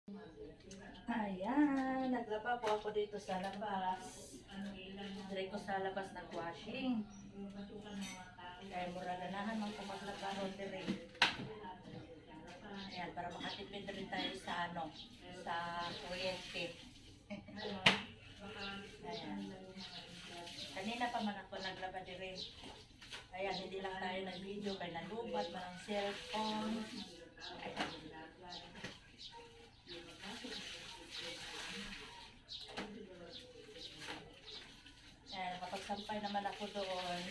Ayan, naglaba po ako dito sa labas. Dire ko sa labas nag-washing. Kaya mura ganahan mang kumaglaba ron dire. Ayan, para makatipid rin tayo sa sa kuryente. Ayan. Kanina pa man ako naglaba dire. Ayan, hindi lang tayo nag-video kaya nalubat man ang cellphone. Ayan. Ayan, kapagsampay naman ako doon.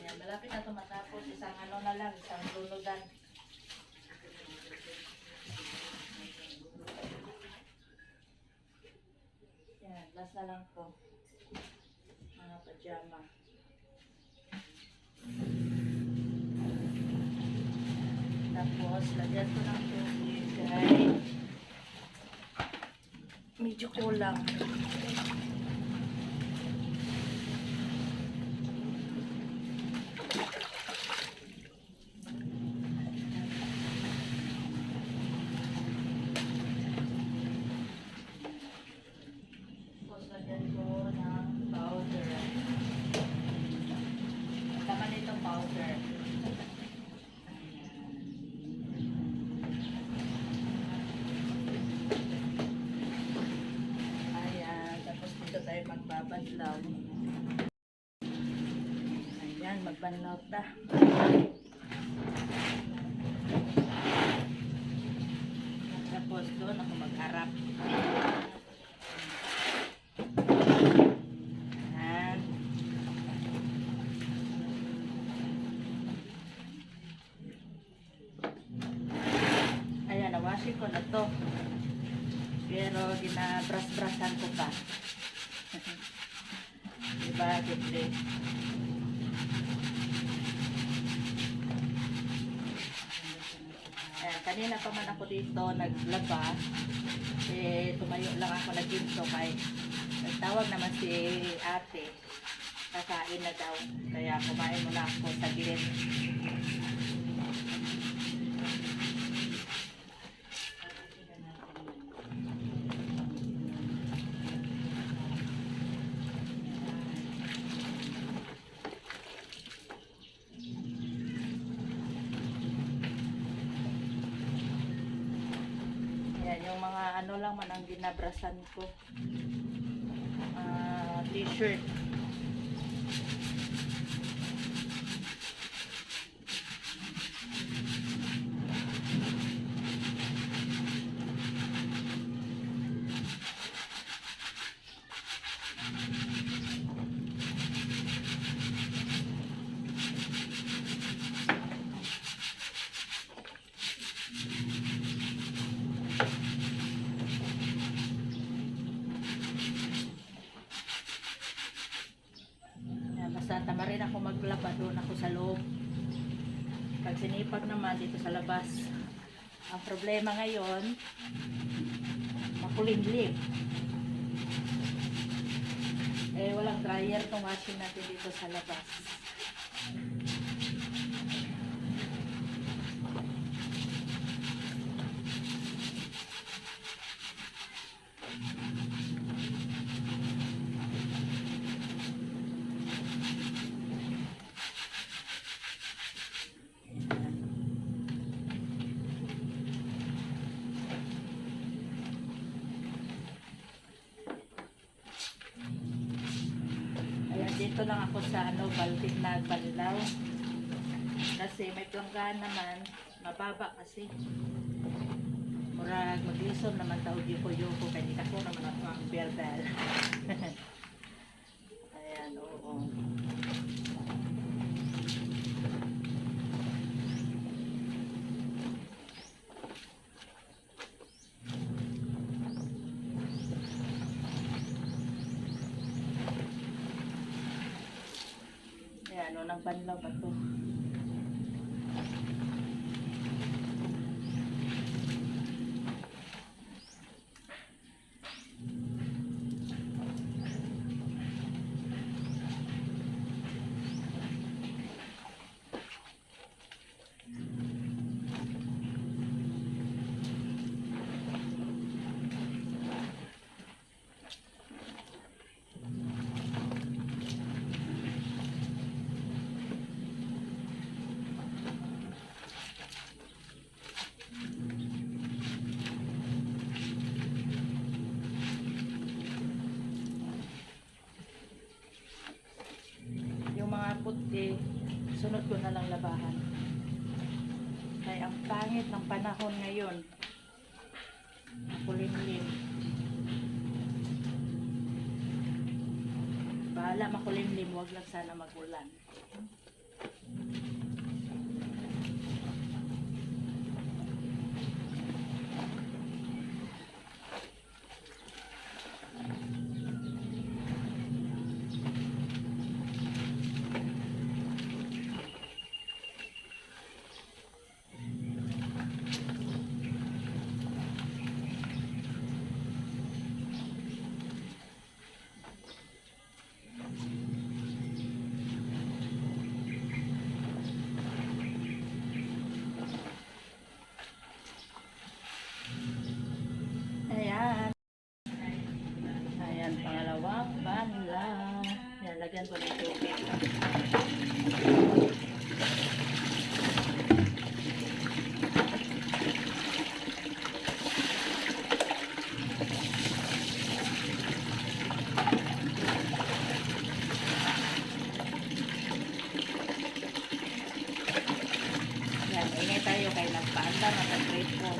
Ayan, malapit na ito matapos. Isang na lang, isang luludan. Ayan, last na lang po. Mga pajama. Tapos, lagyan ko ng tubig dahil medyo kulang. Tapos, lagyan ko ng powder. Tama nitong powder. Tayo magbabadlaw. Ayan, magbanlaw ta. Tapos doon ako magharap. Ayan. Ayan, nawasin ko na to. Pero ginabras-brasan ko pa. Diba, gitli. Ayan, kanina pa man ako dito naglaba. Tumayo lang ako nag-ginto kay nagtawag naman si ate. Kakain na daw. Kaya kumain muna ako sa gilid. Yung mga lang man ang ginabrasan ko, t-shirt. Basta tama rin ako maglaba doon ako sa loob. Pag sinipag naman dito sa labas. Ang problema ngayon, makulimlim. Walang dryer tong washing natin dito sa labas. Dito lang ako sa balting nagbanlaw. Kasi may planggahan naman, mababa kasi. Murag maglison naman tao yuko-yuko kaya hindi ako naman ako ang berdal. Ayan, oo. Nagbanlaw ba ito? sunod ko na lang labahan. Kaya ang pangit ng panahon ngayon. Makulimlim. Bahala makulimlim, wag lang sana magulan. Ayan. Ayan, pangalawang banla. Ayan, lagyan ko ng tubig. Ayan, ingay tayo kay nagpaanda na nag-grade po.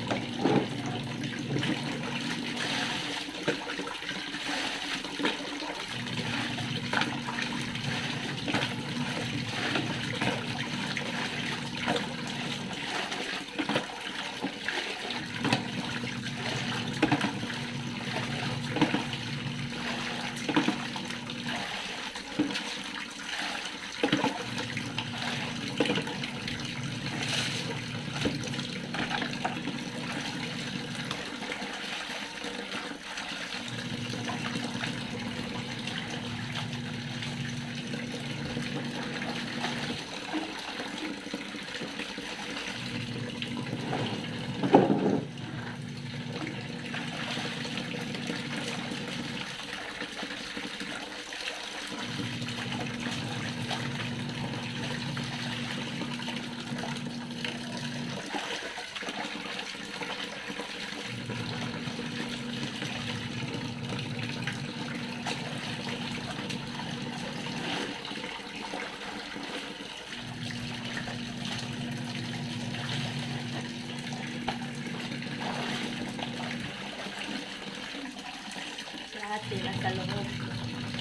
Ate nasa loob.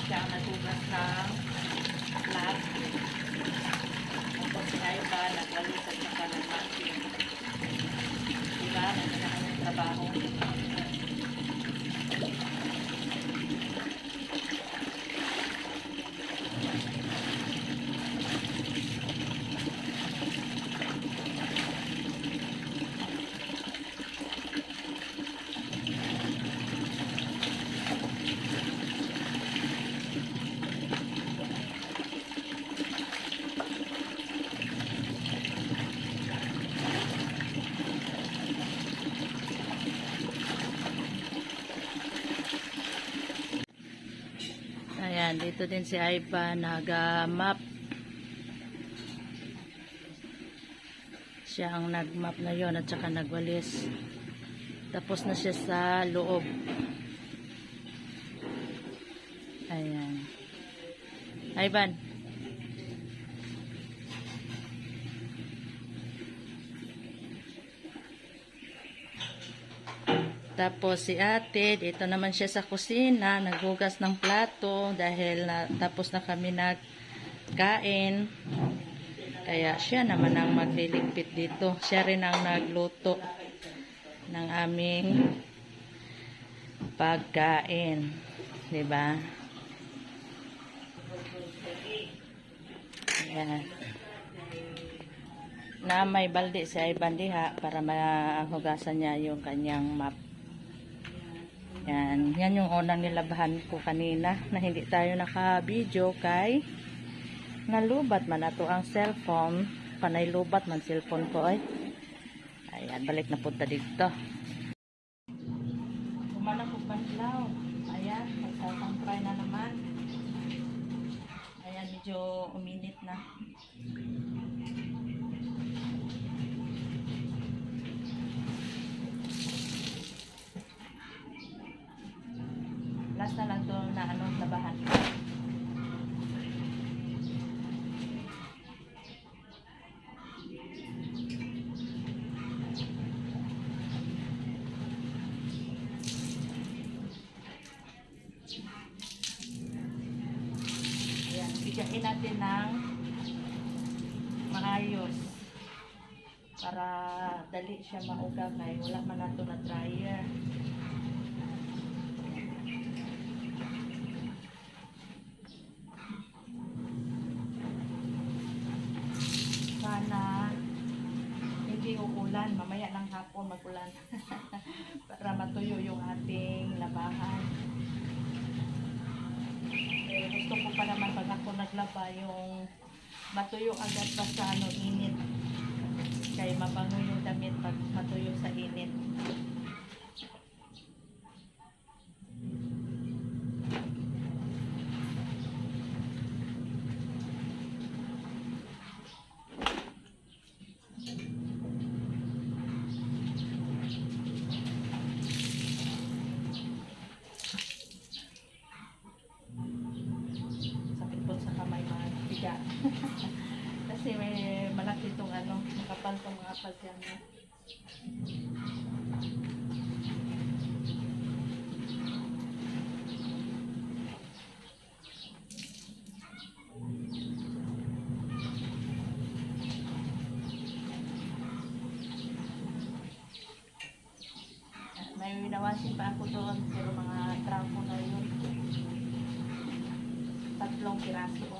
Siya ang natugas ng flat. Tapos si Aiba nagbalikan sa kanan natin. Diba? Nagkakanyang trabaho. Ayan, dito din si Aiba nag-map. Siya ang nag-map na yon at saka nagwalis. Tapos na siya sa loob. Ayan. Aiban. Tapos si ate, dito naman siya sa kusina, naghugas ng plato dahil tapos na kami nagkain. Kaya siya naman ang magliligpit dito. Siya rin ang nagluto ng aming pagkain. Diba? Ayan. Na may balde si Aiban diha para mahugasan niya yung kanyang map. Yan, yan yung unang nilabahan ko kanina na hindi tayo naka-video kay nalubat man ato ang cellphone. Panay lubat man cellphone ko ay. Ayan, balik na punta dito. Kumana ko panlaw. Ayan, magsasampray na naman. Ayan, medyo uminit na. Last na lang to na labahan. haluin natin ng maayos para dali siya mauga kay wala man nato na dryer. Sana hindi uulan, mamaya ng hapon magulan para matuyo yung ating labahan. Eh, gusto ko pa naman pag ako naglaba yung matuyo agad pa sa init. Kaya mabango yung damit pag matuyo sa init. Sakit po sa kamay mabiga. Kasi may malaki itong makapal itong mga pajama. May winawasin pa ako doon pero mga tramo na yun. 3 piraso.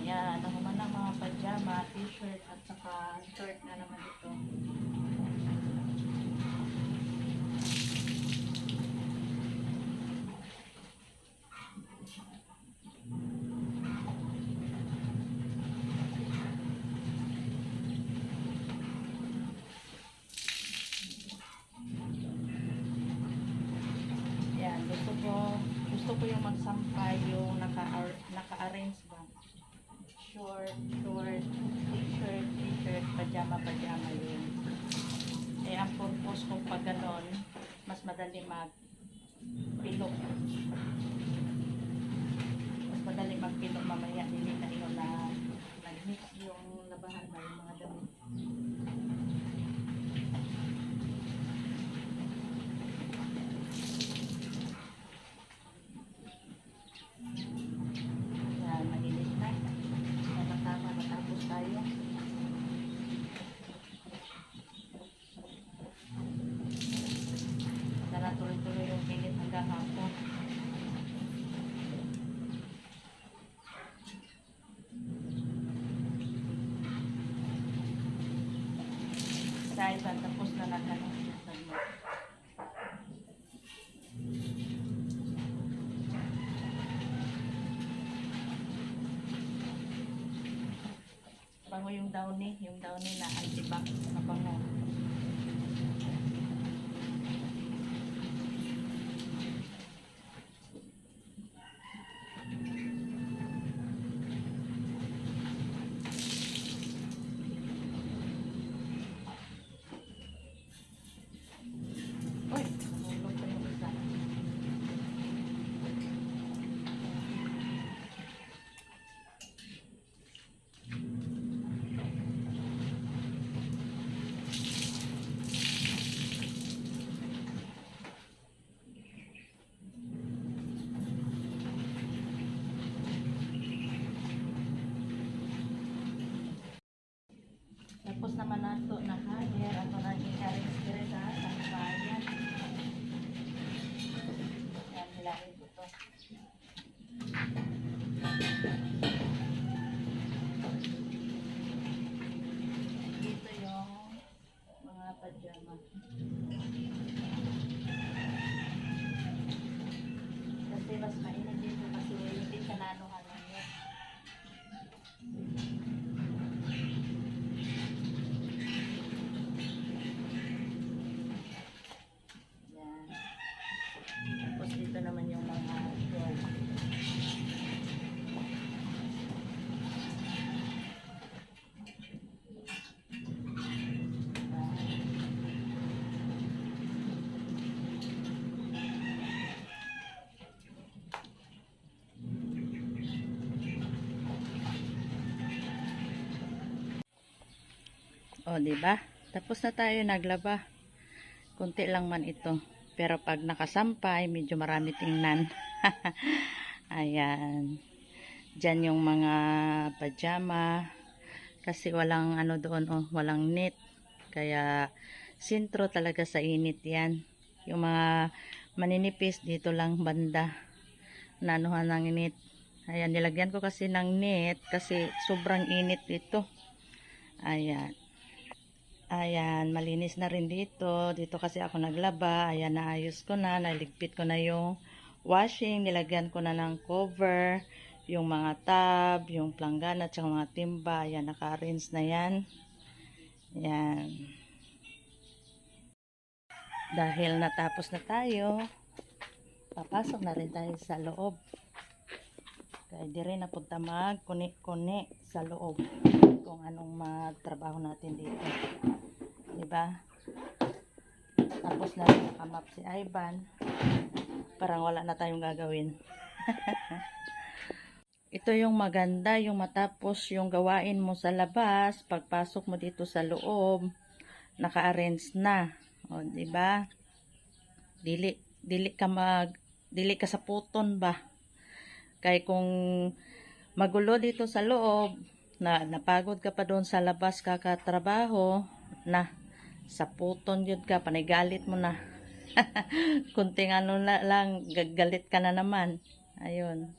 Ayan, ako man ang mga pajama, t-shirt at saka shirt na naman ito. Ayan, gusto ko yung magsampay yung naka-arrange ba. Short, t-shirt, pajama yun. Eh, ang purpose kung pag ganon, mas madali magpilok. Mas madali magpilok mamaya, hindi na yun na nag-mix yung labahan na yung mga damit. Yan, mainit na. Matapos tayo. Sana tuloy-tuloy yung init hanggang hapon. Dahil tapos na nagano. Bango yung downy na antibac na bango. Uy, nahulog pa yung isa. Tapos naman nato na hanger, ato na i-arrange dire sa bayan. Yan, hilahin ko to. Dito yung mga pajama. Kasi mas mainit dito kasi hindi siya nano-ano yun. Yan. Tapos dito naman yung mga O, di ba? Tapos na tayo naglaba. Kunti lang man ito. Pero pag nakasampay, medyo marami tingnan. Ayan. Diyan yung mga pajama. Kasi walang ano doon, oh, walang net. Kaya, sintro talaga sa init yan. Yung mga maninipis dito lang banda. Nanuhan ng net. Ayan, nilagyan ko kasi ng net kasi sobrang init ito. Ayan. Ayan, malinis na rin dito. Dito kasi ako naglaba. Ayan, naayos ko na. Naligpit ko na yung washing. Nilagyan ko na ng cover. Yung mga tab, yung planggana, at mga timba. Ayan, naka-arrange na yan. Ayan. Dahil natapos na tayo, papasok na rin tayo sa loob. Kaya di rin napunta mag-kuni-kuni sa loob kung anong magtrabaho natin dito. Diba? Tapos na rin nakamap si Ivan. Parang wala na tayong gagawin. Ito yung maganda, yung matapos yung gawain mo sa labas, pagpasok mo dito sa loob, naka-arrange na. O, diba? Dili ka sa puton ba? Kaya kung magulo dito sa loob, napagod ka pa doon sa labas kakatrabaho, sa puton yun ka, panigalit mo na. Kunting ano lang, gagalit ka na naman. Ayun.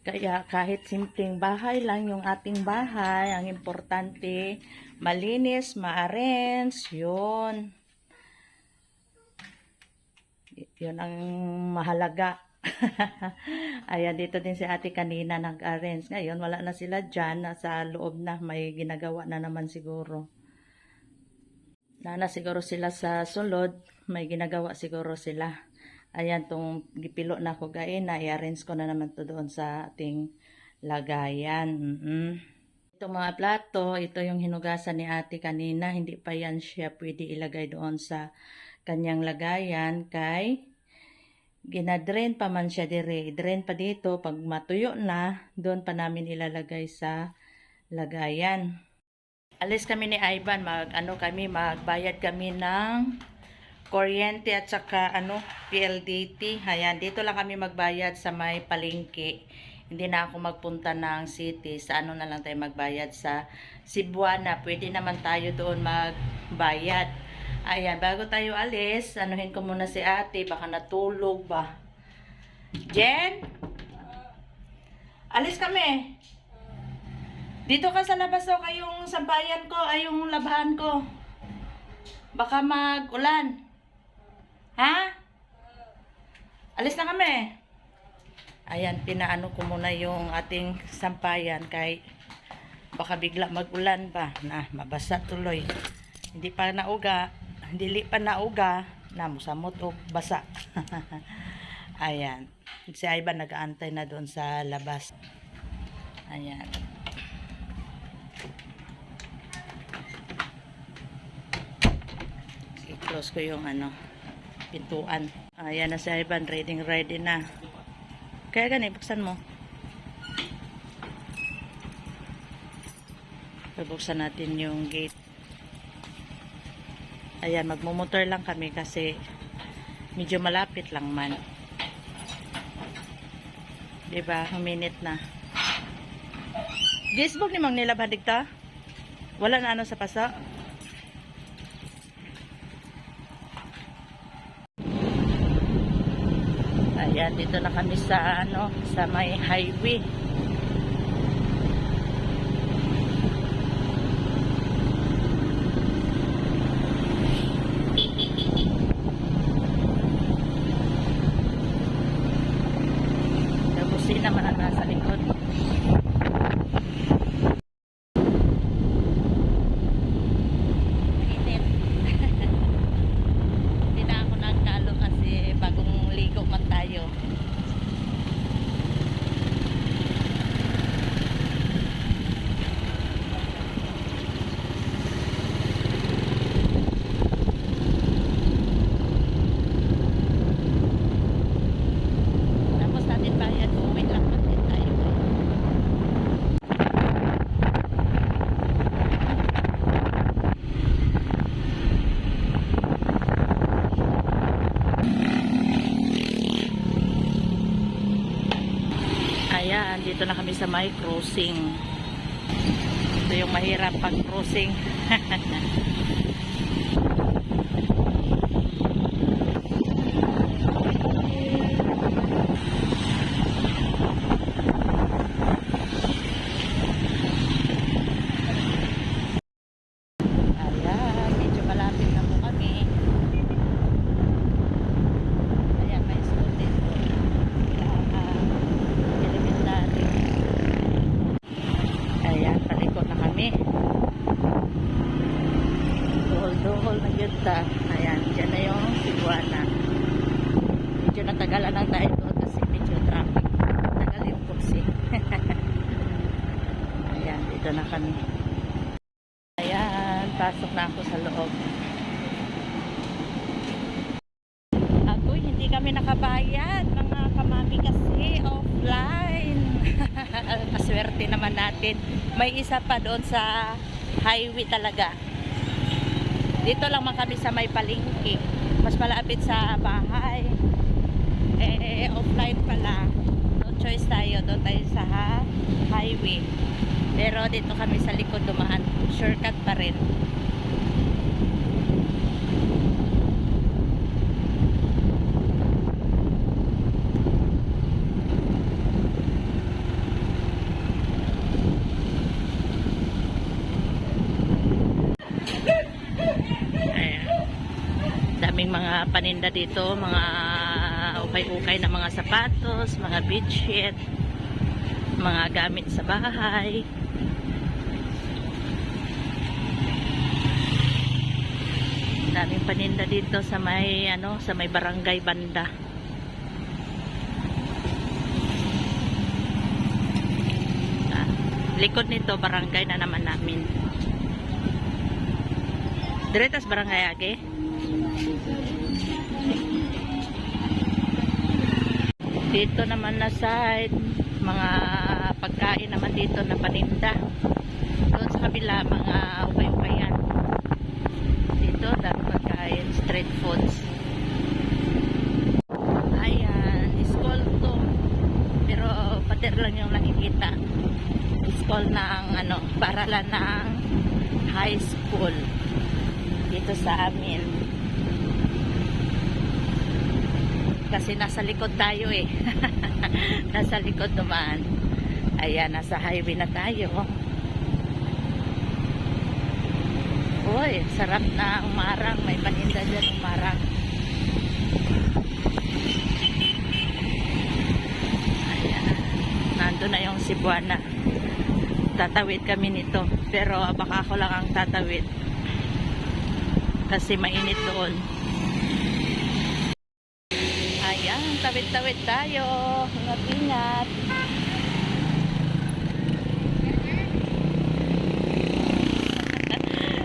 Kaya kahit simpleng bahay lang yung ating bahay, ang importante, malinis, ma-arrange, yun. Yun ang mahalaga. Ayan, dito din si ate kanina nag-arrange. Ngayon, wala na sila dyan. Nasa loob na. May ginagawa na naman siguro. Siguro sila sa sulod. May ginagawa siguro sila. Ayan, tong gipilo na ko gain. I-arrange ko na naman to doon sa ating lagayan. Itong mga plato, ito yung hinugasan ni ate kanina. Hindi pa yan siya pwede ilagay doon sa kanyang lagayan. Kay ginadrain pa man siya dire. Drain pa dito. Pag matuyo na, doon pa namin ilalagay sa lagayan. Alis kami ni Ivan. Magbayad kami ng kuryente at saka PLDT. Ayan, dito lang kami magbayad sa may palengke. Hindi na ako magpunta ng city. Sa na lang tayo magbayad sa Cebuana. Pwede naman tayo doon magbayad. Ayan, bago tayo alis, anuhin ko muna si ate, baka natulog ba. Jen? Alis kami. Dito ka sa labas daw kayong sampayan ko, ay yung labahan ko. Baka mag-ulan. Ha? Alis na kami. Ayan, pinaano ko muna yung ating sampayan kay baka bigla mag-ulan ba na mabasa tuloy. Hindi pa nauga na musamot o basa. Ayan. Si Ivan nag-aantay na doon sa labas. Ayan. I-close ko yung pintuan. Ayan na si Ivan, ready na. Kaya gani, buksan mo. Bubuksan natin yung gate. Ayan, magmumotor lang kami kasi medyo malapit lang man. Diba? Minute na. Gisbog ni mang nilabhan digta? Wala na sa paso? Ayan, dito na kami sa sa may highway. Naman ang nasa likod. Init. Hindi na ako nagkalo kasi bagong ligo man tayo. Nandito na kami sa may crossing. Ito yung mahirap pag crossing. Ayan, medyo malapit na po kami. Ayan, may school dito. Elementary. Ayan, palikot na kami. Dohol-dohol na yun ta. Ayan, dyan na yung Cebuana. Medyo natagalan lang tayo doon kasi medyo traffic. Tagal yung kursi. Ayan, dito na kami. Ayan, pasok na ako sa loob. Agoy, hindi kami nakabayad. Mga kamami kasi offline. Paswerte naman natin. May isa pa doon sa highway talaga. Dito lang man kami sa may palengke. Mas malapit sa bahay. Offline pala. No choice tayo. Doon tayo sa highway. Pero dito kami sa likod dumaan. Shortcut pa rin. Daming mga paninda dito, mga ukay-ukay na mga sapatos, mga bedsheet, mga gamit sa bahay. Daming paninda dito sa may sa may barangay banda. Likod nito barangay na naman namin. Diretas barangay age. Dito naman na side, mga pagkain naman dito na paninda. Doon sa kabila, mga ukay-ukayan. Dito, dami pagkain, street foods. Ayan, school to. Pero pader lang yung nakikita. School ng paralan ng high school. Dito sa amin. Kasi nasa likod tayo eh. Nasa likod naman. Ayan, nasa highway na tayo. Uy, sarap na umarang. May paninda dyan umarang. Ayan. Nandun na yung Cebuana. Tatawid kami nito. Pero baka ako lang ang tatawid. Kasi mainit doon. Ayan, tawid-tawid tayo. Ingat-ingat.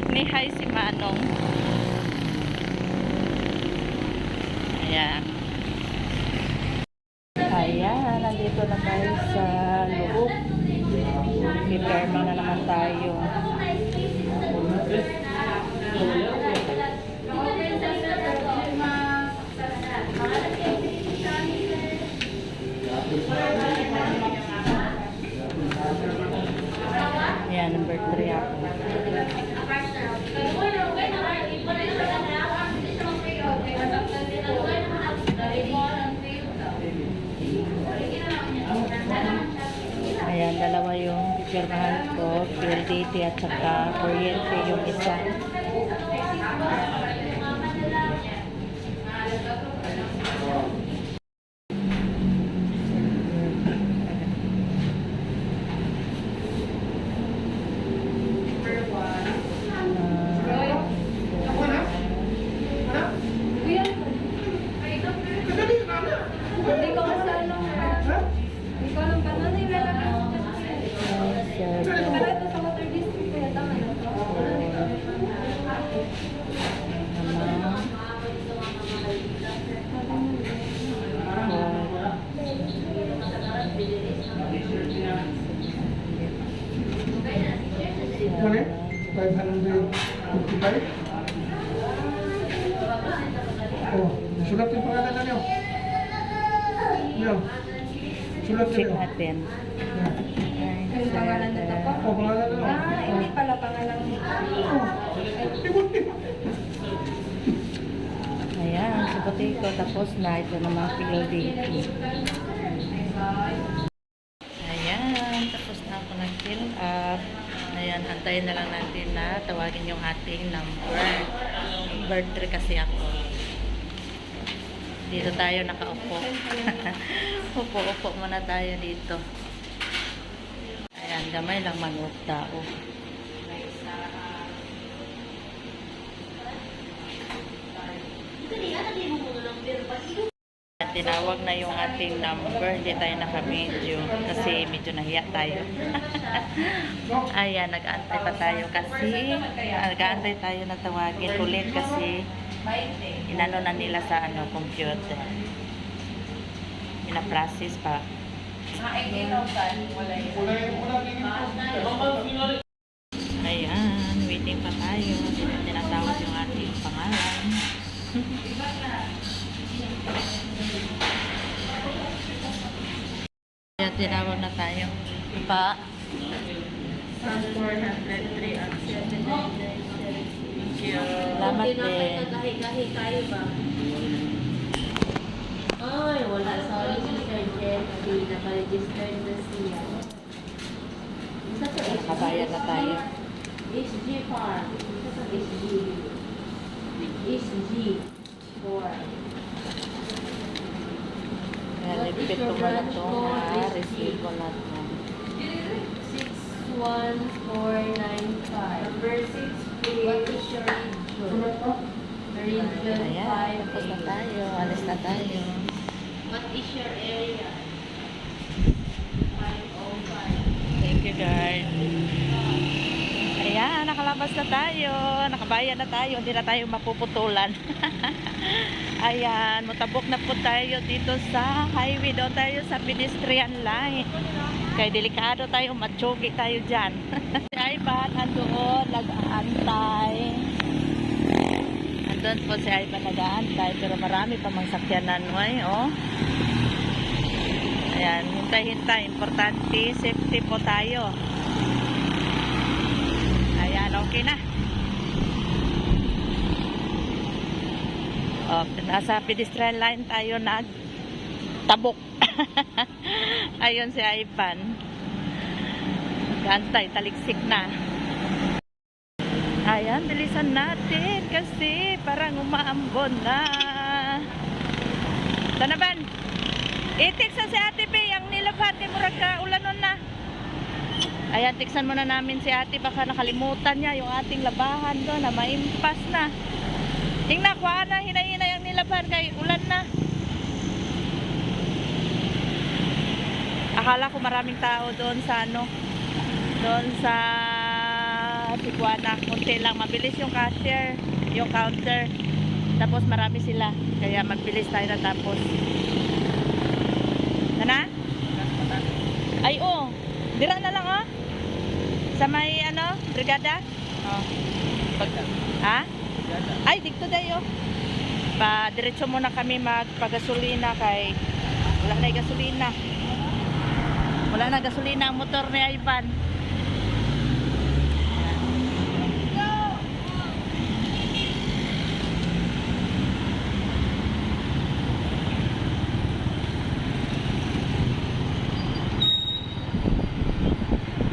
Ni hi si Manong. Ayan. Ayan, nandito na tayo sa loob. Piperma na naman tayo. Ayan, number 3 ako. Ayan, dalawa yung pipirmahan ko. PLDT at saka kuryente yung isa. Ano eh? 555? Oh, sulat yung pangalan na niyo. Niyo. Check natin. Yung pangalan na to? Oh, pangalan na. Ah, hindi pala pangalan nito. Ayan, si Potato tapos na. Ito naman PLDT. Ayan, tapos na ako nag-fill up. Ayan, antayin na lang natin na tawagin yung ating number. Number 3 kasi ako. Dito tayo nakaupo. Upo-upo muna tayo dito. Ayan, gamay lang mag-upo tao. Tinawag na yung ating number, hindi tayo naka-video kasi medyo nahiya tayo. Ayan, nag-aantay pa tayo kasi nag-aantay tayo na tawagin ulit kasi inano na nila sa computer. Ina-process pa. Ayan, waiting pa tayo. Tinatawag yung ating pangalan. Kaya tinawag na tayo. Pa. From 403 at 799. Salamat din. Kahi kayo ba? Ay, wala. Sorry, Sister Jen. Hindi naka-register na siya. Isa to SG. Nakabayad na tayo. SG Farm. Isa to SG. SG. 4. Kaya nipit ko muna itong resibo natin. 61495. Number 6. What is your region? Region Ayan, tapos na 5A. tayo. Alis na tayo. What is your area? 505. Thank you, guard. Ayan, nakalabas na tayo. Nakabayan na tayo. Hindi na tayo mapuputulan. Ayan, mutabok na po tayo dito sa highway. Doon tayo sa pedestrian line. Kaya delikado tayo, matsugi tayo dyan. Si Ivan, andoon, nag-aantay. Andun po si Ivan nag-aantay. Pero marami pa mang sakyanan. Ay, oh. Ayan, hintay-hintay. Importante, safety po tayo. Ayan, okay na. Oh, nasa pedestrian line tayo nagtabok. Ayun si Ivan. Gantay, taliksik na. Ayan, bilisan natin kasi parang umaambon na. Tanaban, itik sa si Ate P, ang nilabhan kay murag ka ulanon na. Ayan, tiksan muna namin si Ate, baka nakalimutan niya yung ating labahan doon na maimpas na. Tingnan, kuha na, hinay-hinay ang nilabhan kay ulan na. Akala ko maraming tao doon sa doon sa Tijuana. Kunti lang, mabilis yung cashier, yung counter. Tapos marami sila, kaya magbilis tayo na tapos. Na? Ay, oh. Dira na lang, oh. Sa may, brigada? Oh. Ha? Ay, dito tayo. Diretso muna kami magpagasolina kay wala na gasolina. Wala na gasolina ang motor ni Ivan.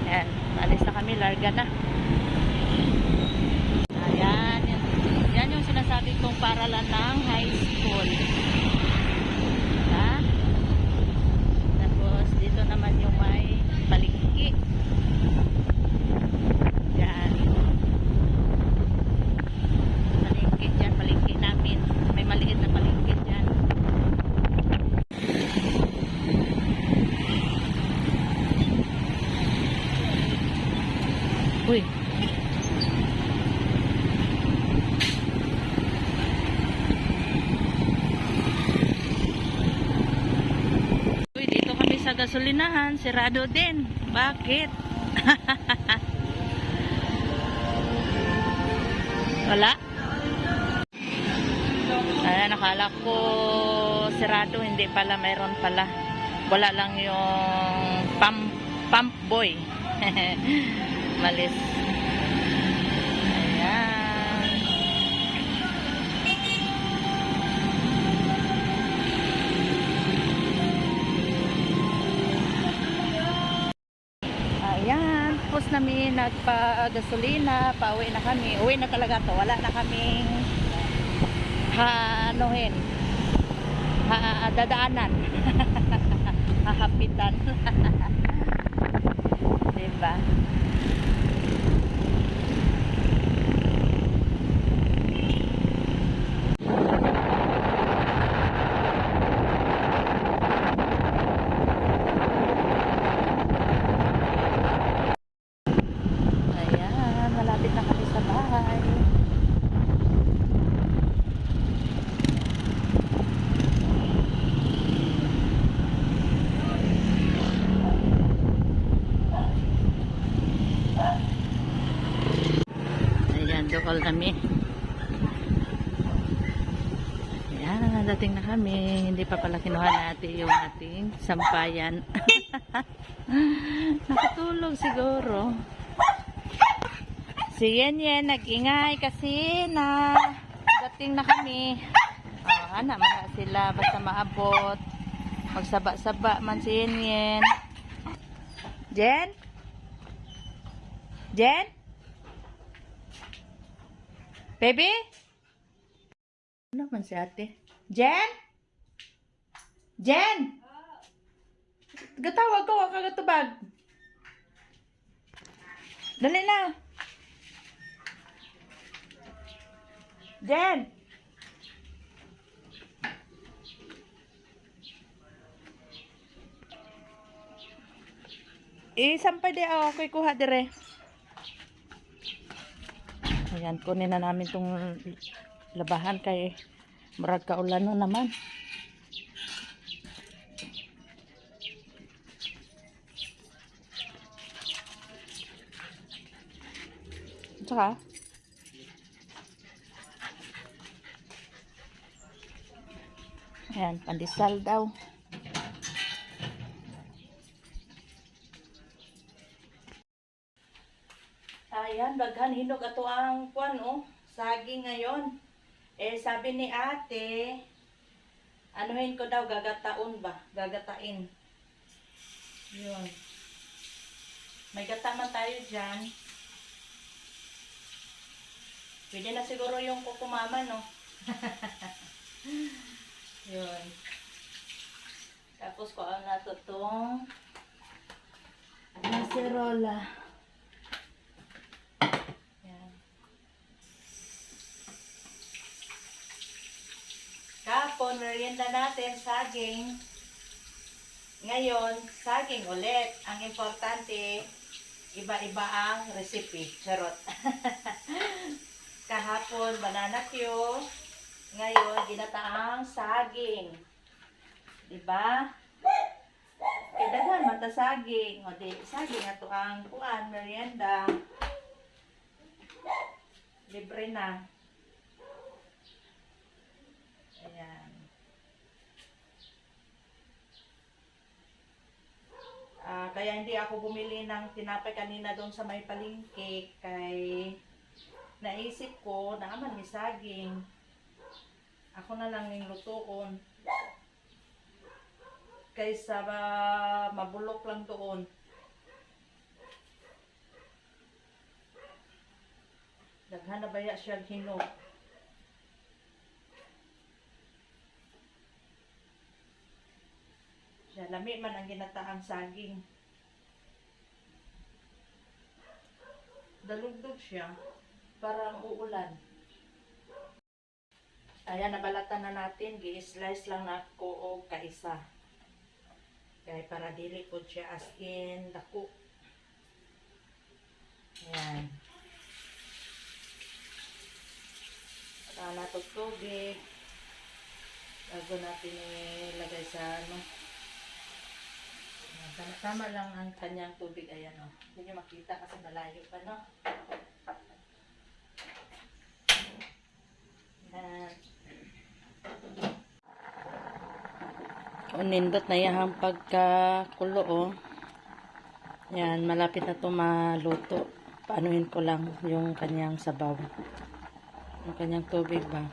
Ayan, alis na kami, larga na. Ayan, yan yung sinasabi kong paralan ng high school. Ha? Tapos dito naman yung may palengke. Yan. Palengke dyan, palengke namin. May maliit na palengke dyan. Uy. Dito kami sa gasolinahan, sirado din. Bakit? Wala? Ayan, nakala ko sirado, hindi pala, mayroon pala. Wala lang yung pump boy. Malis. Ayan. Ayan. Tapos namin nagpa-gasolina. Pauwi na kami. Uwi na talaga to. Wala na kaming dadaanan. Hahapitan. Diba? Ayan, malapit na kami sa bahay. Ayan, dokol kami. Ayan, dating na kami. Hindi pa pala kinuha natin yung ating sampayan. Nakatulog siguro. Si Yen Yen, nag-ingay kasi na dating na kami. Hana man na sila basta maabot. Magsaba-saba man si Yen Yen. Jen? Jen? Baby? Ano man si ate? Jen? Jen? Gatawag ko, wag kagatubag. Dali na. Jen? Sampay di ako ko'y kuha dire. Ayan, kunin na namin tong labahan kay murag kaulan no naman. Tsaka ayan, pandesal daw. Ayan, daghan hinog ato ang kuan saging ngayon. Sabi ni ate, anuhin ko daw, gagataon ba? Gagatain. Yun. May gata man tayo dyan. Pwede na siguro yung kukumama, no? Yun. Tapos ko ang nato tong nasirola. Yan. Kapon, merienda natin, saging. Ngayon, saging ulit. Ang importante, iba-iba ang recipe. Charot. Kahapon, banana Q. Ngayon, ginataang saging. Diba? Daghan mata saging. O di, saging ato ang kuan, merienda. Libre na. Ayan. Kaya hindi ako bumili ng tinapay kanina doon sa may palengke kay naisip ko na aman may saging. Ako na lang yung lutoon. Kaysa mabulok lang doon. Daghan na baya siya hinog. Siya, lami man ang ginataang saging. Dalugdog siya. Parang uulan. Ayan, nabalatan na natin. Gi-slice lang na ko o kaisa. Kaya para dili po siya as in dako. Ayan. Saka nato tubig. Bago natin ilagay sa ano. Tama lang ang kanyang tubig. Ayan o. Hindi nyo makita kasi malayo pa, no? Ayan. Nindot na yahang pagkakulo, oh. Yan, malapit na to maluto. Paanuhin ko lang yung kanyang sabaw. Yung kanyang tubig ba.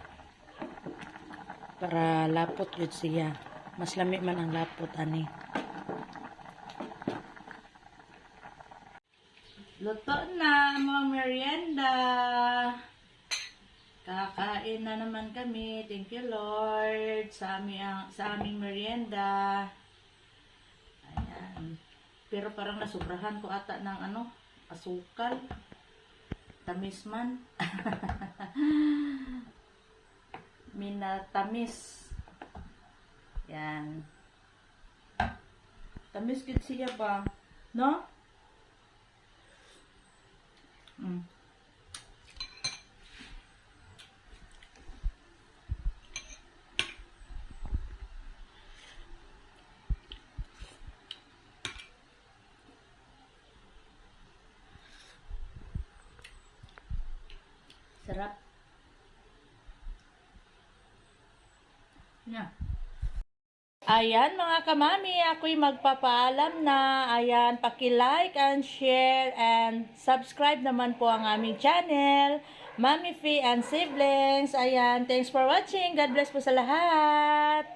Para lapot yun siya. Mas lami man ang lapot, ani. Luto na, mga merienda. Kakain na naman kami. Thank you, Lord. Sa aming merienda. Ayan. Pero parang nasubrahan ko ata ng asukal. Tamis man. Minatamis. Yan. Tamis gid siya ba? No? Sarap. Yeah. Ayan mga kamami, ako'y magpapaalam na. Ayan, paki-like and share and subscribe naman po ang aming channel, Mami Fee and Siblings. Ayan, thanks for watching. God bless po sa lahat.